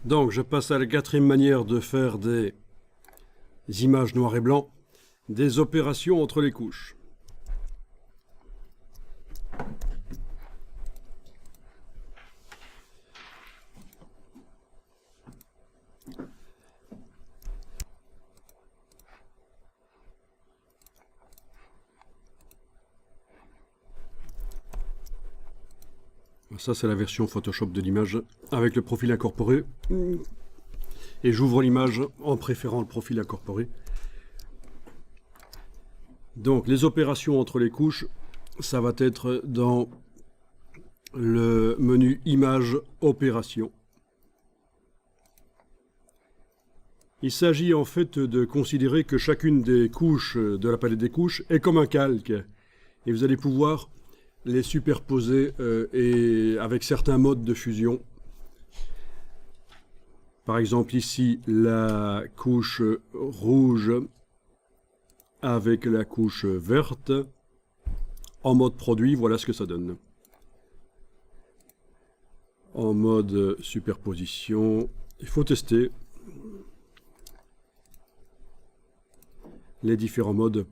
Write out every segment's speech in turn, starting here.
Donc, je passe à la quatrième manière de faire des images noir et blanc, des opérations entre les couches. Ça, c'est la version Photoshop de l'image avec le profil incorporé. Et j'ouvre l'image en préférant le profil incorporé. Donc, les opérations entre les couches, ça va être dans le menu Images, Opérations. Il s'agit en fait de considérer que chacune des couches de la palette des couches est comme un calque. Et vous allez pouvoir les superposer et avec certains modes de fusion. Par exemple ici la couche rouge avec la couche verte en mode produit, voilà ce que ça donne. En mode superposition, il faut tester les différents modes.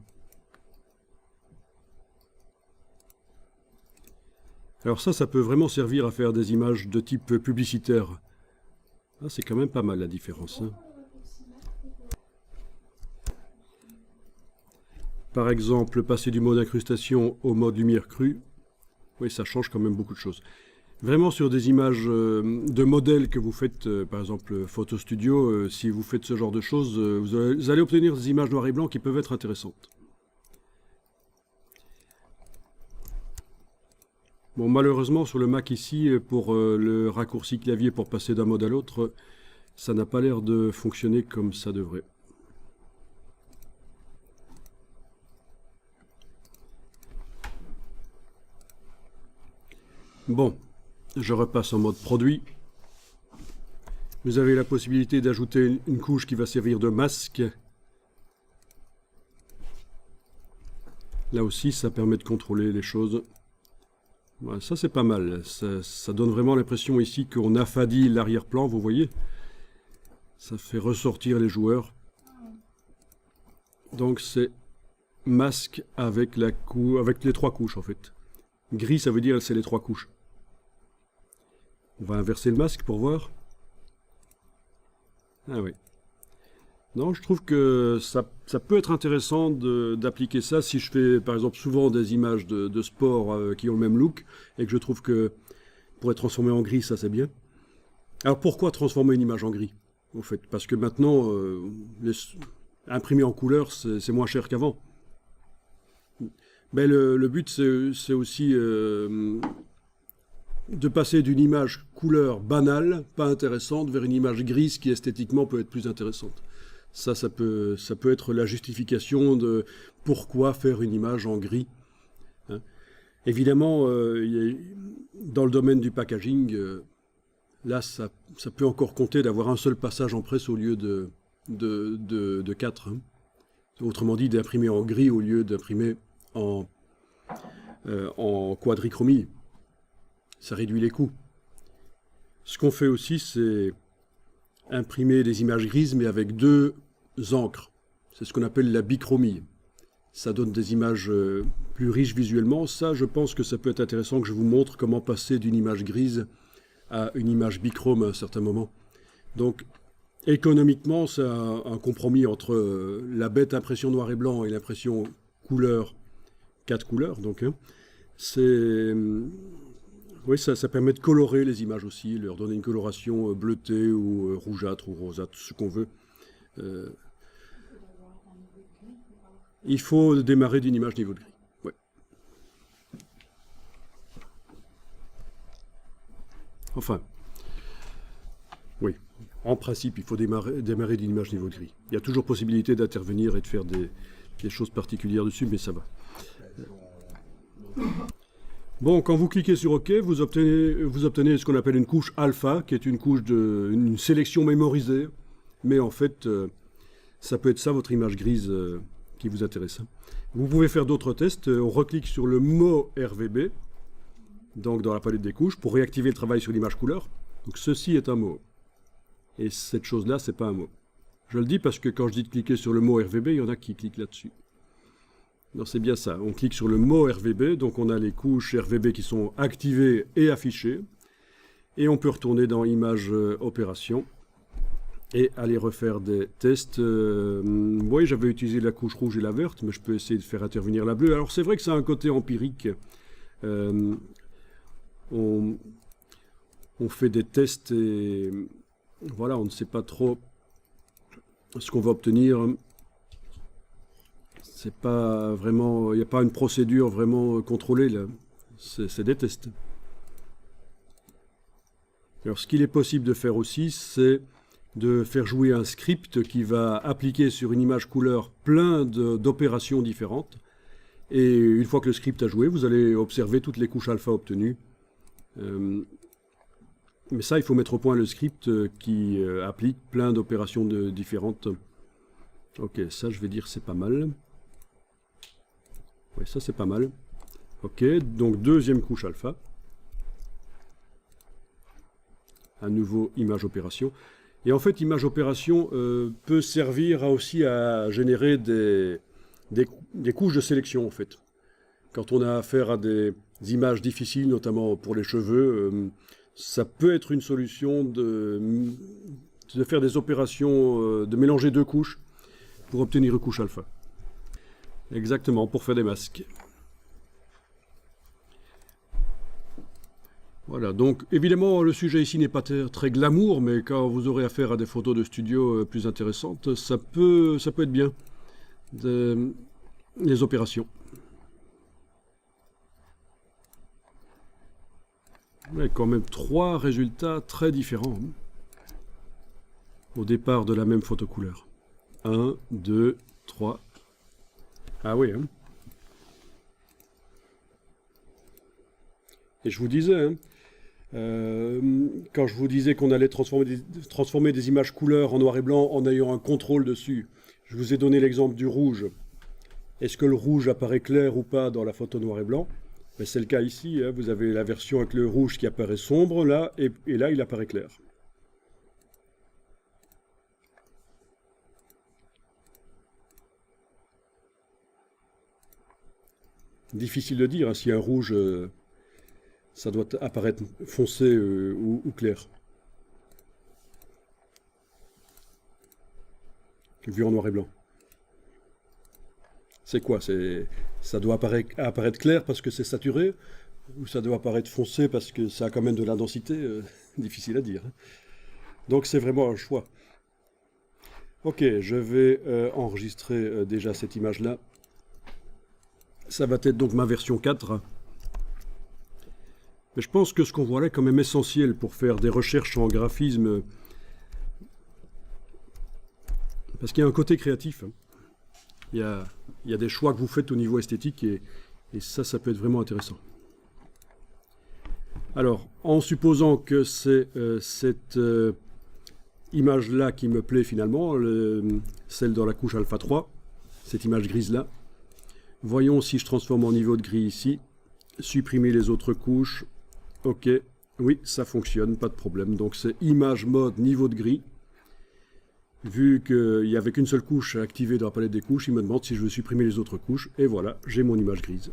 Alors ça peut vraiment servir à faire des images de type publicitaire. Ah, c'est quand même pas mal la différence, hein. Par exemple, passer du mode incrustation au mode lumière crue, oui, ça change quand même beaucoup de choses. Vraiment sur des images de modèles que vous faites, par exemple Photo Studio, si vous faites ce genre de choses, vous allez obtenir des images noir et blanc qui peuvent être intéressantes. Bon, malheureusement, sur le Mac ici, pour le raccourci clavier pour passer d'un mode à l'autre, ça n'a pas l'air de fonctionner comme ça devrait. Bon, je repasse en mode produit. Vous avez la possibilité d'ajouter une couche qui va servir de masque. Là aussi, ça permet de contrôler les choses. Ouais, ça c'est pas mal, ça donne vraiment l'impression ici qu'on affadit l'arrière-plan, vous voyez. Ça fait ressortir les joueurs. Donc c'est masque avec les trois couches en fait. Gris ça veut dire c'est les trois couches. On va inverser le masque pour voir. Ah oui. Non, je trouve que ça peut être intéressant d'appliquer ça si je fais par exemple souvent des images de sport qui ont le même look et que je trouve que pour être transformé en gris, ça c'est bien. Alors pourquoi transformer une image en gris en fait? Parce que maintenant, imprimer en couleur, c'est moins cher qu'avant. Mais le but c'est aussi de passer d'une image couleur banale, pas intéressante, vers une image grise qui esthétiquement peut être plus intéressante. Ça peut être la justification de pourquoi faire une image en gris. Hein. Évidemment, dans le domaine du packaging, là, ça peut encore compter d'avoir un seul passage en presse au lieu de 4. Hein. Autrement dit, d'imprimer en gris au lieu d'imprimer en quadrichromie. Ça réduit les coûts. Ce qu'on fait aussi, c'est imprimer des images grises, mais avec deux encres. C'est ce qu'on appelle la bichromie. Ça donne des images plus riches visuellement. Ça, je pense que ça peut être intéressant que je vous montre comment passer d'une image grise à une image bichrome à un certain moment. Donc, économiquement, c'est un compromis entre la bête impression noir et blanc et l'impression couleur, 4 couleurs. Donc, hein, oui, ça permet de colorer les images aussi, leur donner une coloration bleutée ou rougeâtre ou rosâtre, ce qu'on veut. Il faut démarrer d'une image niveau de gris. Ouais. Enfin, oui, en principe, il faut démarrer d'une image niveau de gris. Il y a toujours possibilité d'intervenir et de faire des choses particulières dessus, mais ça va. Bon, quand vous cliquez sur OK, vous obtenez ce qu'on appelle une couche alpha, qui est une couche une sélection mémorisée. Mais en fait, ça peut être ça, votre image grise qui vous intéresse. Vous pouvez faire d'autres tests. On reclique sur le mot RVB, donc dans la palette des couches, pour réactiver le travail sur l'image couleur. Donc ceci est un mot. Et cette chose-là, c'est pas un mot. Je le dis parce que quand je dis de cliquer sur le mot RVB, il y en a qui cliquent là-dessus. Non, c'est bien ça. On clique sur le mot RVB, donc on a les couches RVB qui sont activées et affichées. Et on peut retourner dans Images Opération et aller refaire des tests. Oui, j'avais utilisé la couche rouge et la verte, mais je peux essayer de faire intervenir la bleue. Alors c'est vrai que ça a un côté empirique. On fait des tests et voilà, on ne sait pas trop ce qu'on va obtenir. C'est pas vraiment, il n'y a pas une procédure vraiment contrôlée là. C'est des tests. Alors, ce qu'il est possible de faire aussi, c'est de faire jouer un script qui va appliquer sur une image couleur plein d'opérations différentes. Et une fois que le script a joué, vous allez observer toutes les couches alpha obtenues. Mais ça, il faut mettre au point le script qui applique plein d'opérations différentes. Ok, ça, je vais dire c'est pas mal. Oui, ça, c'est pas mal. Ok, donc deuxième couche alpha. À nouveau, image opération. Et en fait, image opération peut servir aussi à générer des couches de sélection, en fait. Quand on a affaire à des images difficiles, notamment pour les cheveux, ça peut être une solution de faire des opérations, de mélanger deux couches pour obtenir une couche alpha. Exactement, pour faire des masques. Voilà, donc évidemment le sujet ici n'est pas très glamour, mais quand vous aurez affaire à des photos de studio plus intéressantes, ça peut être bien, les opérations. Ouais, quand même 3 résultats très différents au départ de la même photo couleur. 1, 2, 3. Ah oui, hein. Et je vous disais, hein, quand je vous disais qu'on allait transformer des images couleurs en noir et blanc en ayant un contrôle dessus, je vous ai donné l'exemple du rouge. Est-ce que le rouge apparaît clair ou pas dans la photo noir et blanc? Mais c'est le cas ici, hein, vous avez la version avec le rouge qui apparaît sombre, là, et là il apparaît clair. Difficile de dire, hein, si un rouge, ça doit apparaître foncé ou clair. Vu en noir et blanc. C'est quoi? Ça doit apparaître clair parce que c'est saturé, ou ça doit apparaître foncé parce que ça a quand même de la densité? Difficile à dire. Hein. Donc c'est vraiment un choix. Ok, je vais enregistrer déjà cette image-là. Ça va être donc ma version 4. Mais je pense que ce qu'on voit là est quand même essentiel pour faire des recherches en graphisme. Parce qu'il y a un côté créatif. Hein. Il y a des choix que vous faites au niveau esthétique et ça peut être vraiment intéressant. Alors, en supposant que c'est cette image-là qui me plaît finalement, celle dans la couche alpha 3, cette image grise-là, voyons si je transforme en niveau de gris ici, supprimer les autres couches, ok, oui, ça fonctionne, pas de problème. Donc c'est image mode niveau de gris. Vu qu'il n'y avait qu'une seule couche activée dans la palette des couches, il me demande si je veux supprimer les autres couches, et voilà, j'ai mon image grise.